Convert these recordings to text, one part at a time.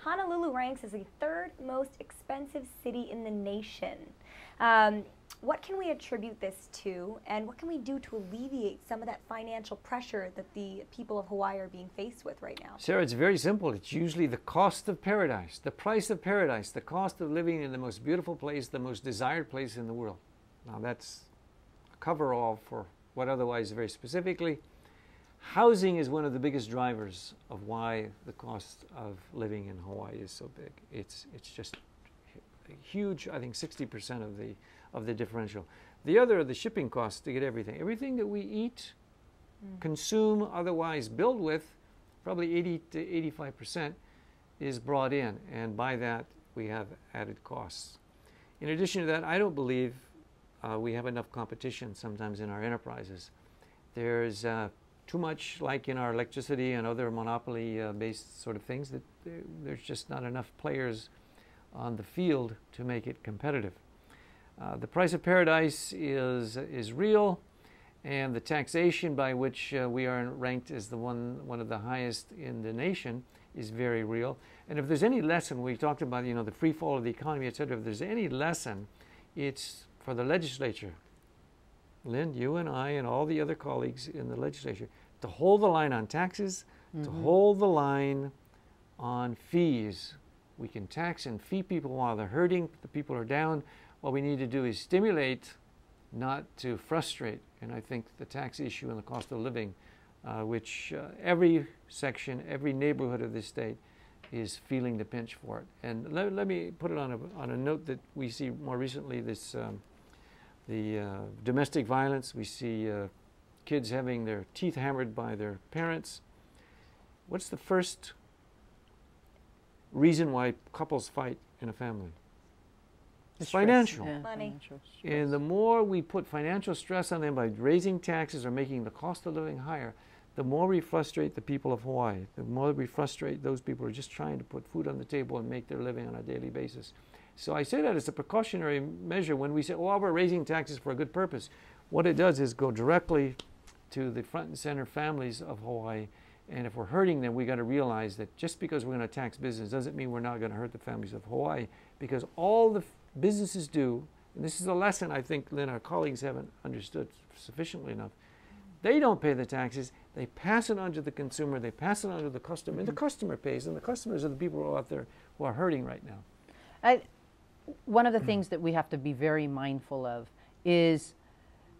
Honolulu ranks as the third most expensive city in the nation. What can we attribute this to, and what can we do to alleviate some of that financial pressure that the people of Hawaii are being faced with right now? Sarah, it's very simple. It's usually the cost of paradise, the price of paradise, the cost of living in the most beautiful place, the most desired place in the world. Now that's a cover-all for what otherwise very specifically. Housing is one of the biggest drivers of why the cost of living in Hawaii is so big. It's just huge. I think 60% of the differential. The other are the shipping costs to get everything. Everything that we eat, consume, otherwise build with, probably 80 to 85% is brought in, and by that we have added costs. In addition to that, I don't believe we have enough competition sometimes in our enterprises. There's too much, like in our electricity and other monopoly-based sort of things, that there's just not enough players on the field to make it competitive. The price of paradise is real, and the taxation by which we are ranked as one of the highest in the nation is very real. And if there's any lesson, we talked about the free fall of the economy, etc. If there's any lesson, it's for the legislature. Lynn, you and I and all the other colleagues in the legislature, to hold the line on taxes, to hold the line on fees. We can tax and fee people while they're hurting, the people are down. What we need to do is stimulate, not to frustrate. And I think the tax issue and the cost of living, which every section, every neighborhood of this state is feeling the pinch for it. And let me put it on a note that we see more recently, this the domestic violence. We see kids having their teeth hammered by their parents. What's the first reason why couples fight in a family? It's financial. Yeah. Money. And the more we put financial stress on them by raising taxes or making the cost of living higher, the more we frustrate the people of Hawaii, the more we frustrate those people who are just trying to put food on the table and make their living on a daily basis. So I say that as a precautionary measure when we say, well, we're raising taxes for a good purpose. What it does is go directly to the front and center families of Hawaii. And if we're hurting them, we got to realize that just because we're going to tax business doesn't mean we're not going to hurt the families of Hawaii, because all the businesses do, and this is a lesson I think, Lynn, our colleagues haven't understood sufficiently enough. They don't pay the taxes. They pass it on to the consumer. They pass it on to the customer. And the customer pays, and the customers are the people who are out there who are hurting right now. One of the things that we have to be very mindful of is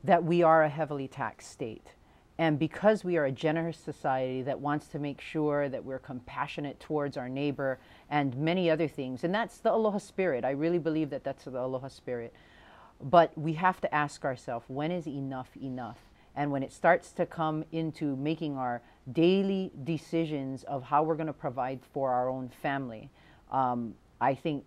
that we are a heavily taxed state. And because we are a generous society that wants to make sure that we're compassionate towards our neighbor and many other things, and that's the aloha spirit. I really believe that that's the aloha spirit. But we have to ask ourselves, when is enough enough? And when it starts to come into making our daily decisions of how we're going to provide for our own family, I think,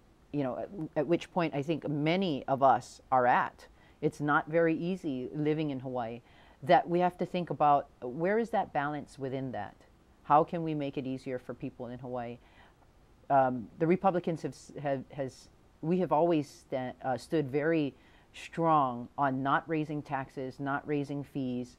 at which point I think many of us are at. It's not very easy living in Hawaii. That we have to think about, where is that balance within that? How can we make it easier for people in Hawaii? The Republicans we have always stood very strong on not raising taxes, not raising fees,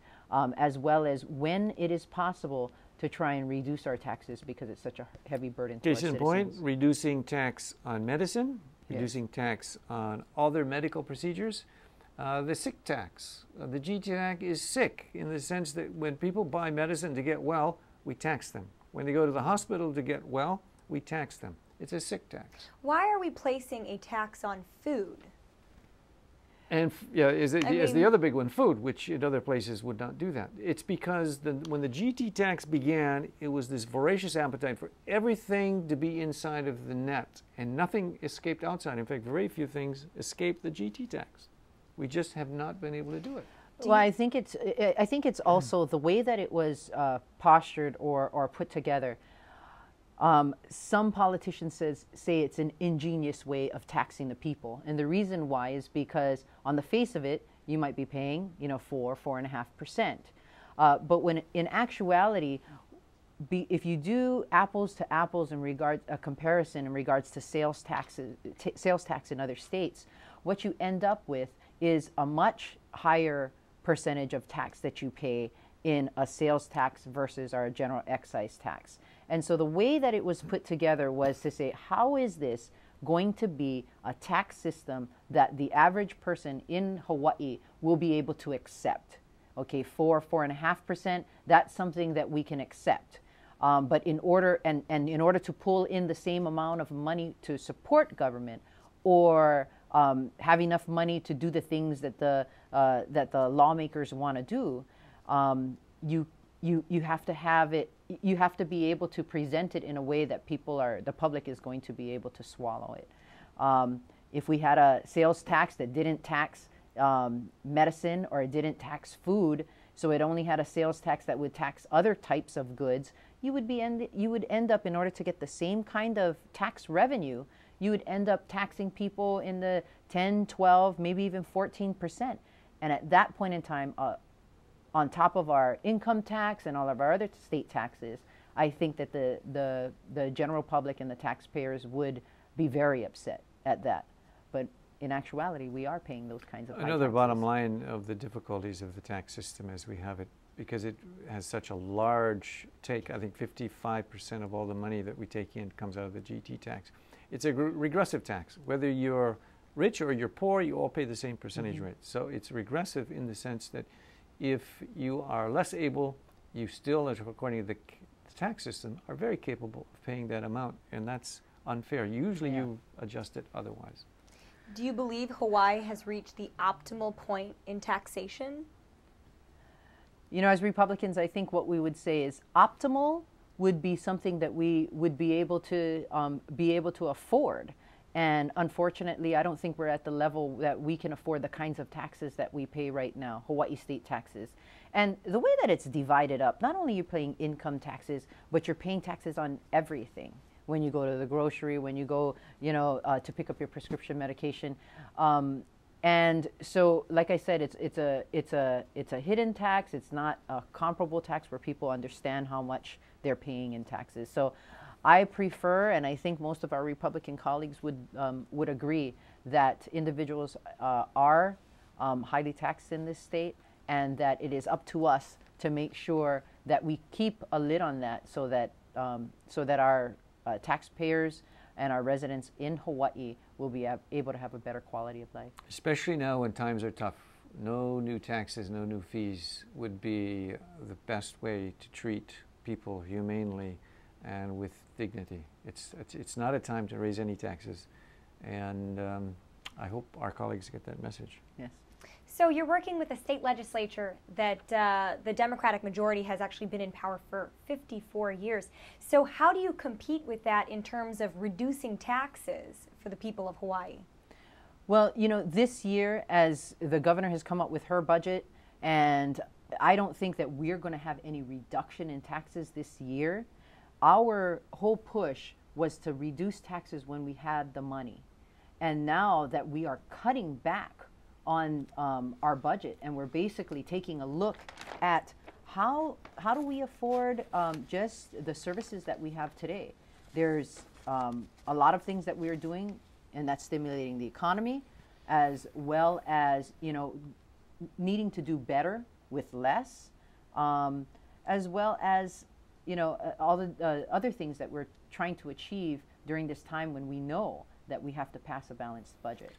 as well as when it is possible to try and reduce our taxes because it's such a heavy burden to our citizens. Case in point, reducing tax on medicine, reducing tax on other medical procedures. The sick tax, the GT tax is sick in the sense that when people buy medicine to get well, we tax them. When they go to the hospital to get well, we tax them. It's a sick tax. Why are we placing a tax on food? And is the other big one, food, which in other places would not do that. It's because when the GT tax began, it was this voracious appetite for everything to be inside of the net, and nothing escaped outside. In fact, very few things escaped the GT tax. We just have not been able to do it. Well, I think it's also the way that it was postured or put together. Some politicians say it's an ingenious way of taxing the people, and the reason why is because on the face of it, you might be paying 4.5%, but when in actuality, if you do apples to apples a comparison in regards to sales tax in other states, what you end up with is a much higher percentage of tax that you pay in a sales tax versus our general excise tax. And so the way that it was put together was to say, how is this going to be a tax system that the average person in Hawaii will be able to accept? Okay, 4.5%, that's something that we can accept. But in order in order to pull in the same amount of money to support government, or have enough money to do the things that the lawmakers want to do, you have to have it. You have to be able to present it in a way that the public is going to be able to swallow it. If we had a sales tax that didn't tax medicine, or it didn't tax food, so it only had a sales tax that would tax other types of goods, you would end up, in order to get the same kind of tax revenue, you would end up taxing people in the 10, 12, maybe even 14%. And at that point in time, on top of our income tax and all of our other state taxes, I think that the general public and the taxpayers would be very upset at that. But in actuality, we are paying those kinds of high Another taxes. bottom line of the difficulties of the tax system as we have it, because it has such a large take. I think 55% of all the money that we take in comes out of the GT tax. It's a regressive tax. Whether you're rich or you're poor, you all pay the same percentage rate. So it's regressive in the sense that if you are less able, you still, according to the tax system, are very capable of paying that amount, and that's unfair. Usually you adjust it otherwise. Do you believe Hawaii has reached the optimal point in taxation? You know, as Republicans, I think what we would say is optimal would be something that we would be able to afford. And unfortunately, I don't think we're at the level that we can afford the kinds of taxes that we pay right now, Hawaii state taxes. And the way that it's divided up, not only you're paying income taxes, but you're paying taxes on everything. When you go to the grocery, when you go, to pick up your prescription medication. And so, like I said, it's a hidden tax. It's not a comparable tax where people understand how much they're paying in taxes. So I prefer, and I think most of our Republican colleagues would agree, that individuals are highly taxed in this state, and that it is up to us to make sure that we keep a lid on that, so that our taxpayers and our residents in Hawaii will be able to have a better quality of life. Especially now when times are tough. No new taxes, no new fees would be the best way to treat people humanely and with dignity. It's not a time to raise any taxes, and I hope our colleagues get that message. Yes. So you're working with a state legislature that the Democratic majority has actually been in power for 54 years. So how do you compete with that in terms of reducing taxes for the people of Hawaii? Well, this year, as the governor has come up with her budget, and I don't think that we're going to have any reduction in taxes this year. Our whole push was to reduce taxes when we had the money. And now that we are cutting back on our budget, and we're basically taking a look at how do we afford just the services that we have today. There's a lot of things that we are doing, and that's stimulating the economy, as well as needing to do better with less, as well as all the other things that we're trying to achieve during this time when we know that we have to pass a balanced budget.